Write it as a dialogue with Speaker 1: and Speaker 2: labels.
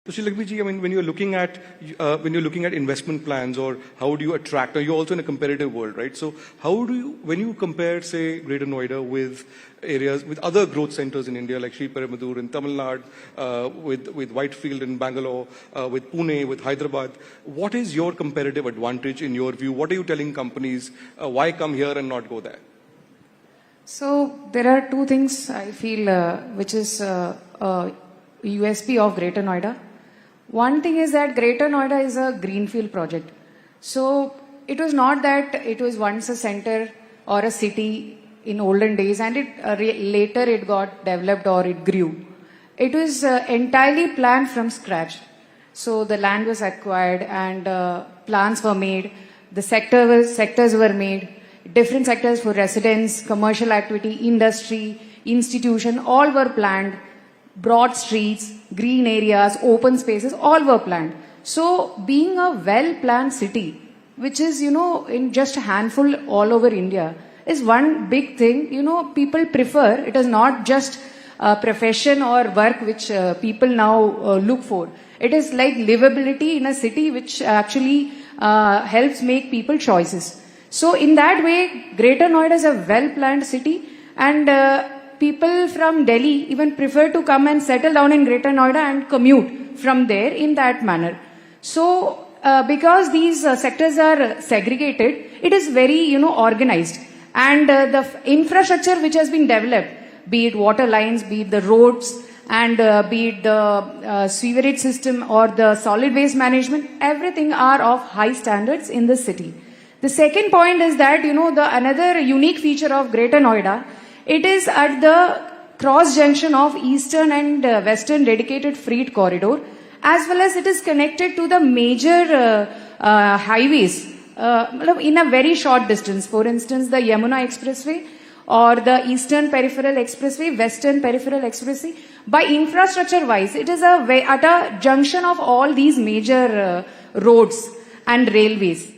Speaker 1: So Shilakbiji, I mean, when you're looking at investment plans or how do you attract, or you're also in a competitive world, right? So how do you, when you compare, say, Greater Noida with areas, with other growth centers in India like Sriperumbudur in Tamil Nadu, with Whitefield in Bangalore, with Pune, with Hyderabad, what is your competitive advantage in your view? What are you telling companies? Why come here and not go there?
Speaker 2: So there are two things I feel which is USP of Greater Noida. One thing is that Greater Noida is a greenfield project. So it was not that it was once a center or a city in olden days and later it got developed or it grew. It was entirely planned from scratch. So the land was acquired and plans were made, the sectors were made, different sectors for residents, commercial activity, industry, institution, all were planned. Broad streets, green areas, open spaces, all were planned. So being a well-planned city, which is, in just a handful all over India, is one big thing, people prefer. It is not just a profession or work which people now look for. It is like livability in a city which actually helps make people choices. So in that way, Greater Noida is a well-planned city and people from Delhi even prefer to come and settle down in Greater Noida and commute from there in that manner. So, because these sectors are segregated, it is very, organized. And the infrastructure which has been developed, be it water lines, be it the roads, and be it the sewerage system or the solid waste management, everything are of high standards in the city. The second point is that, another unique feature of Greater Noida, it is at the cross junction of eastern and western dedicated freight corridor, as well as it is connected to the major highways in a very short distance. For instance, the Yamuna Expressway or the Eastern Peripheral Expressway, Western Peripheral Expressway. By infrastructure wise, it is at a junction of all these major roads and railways.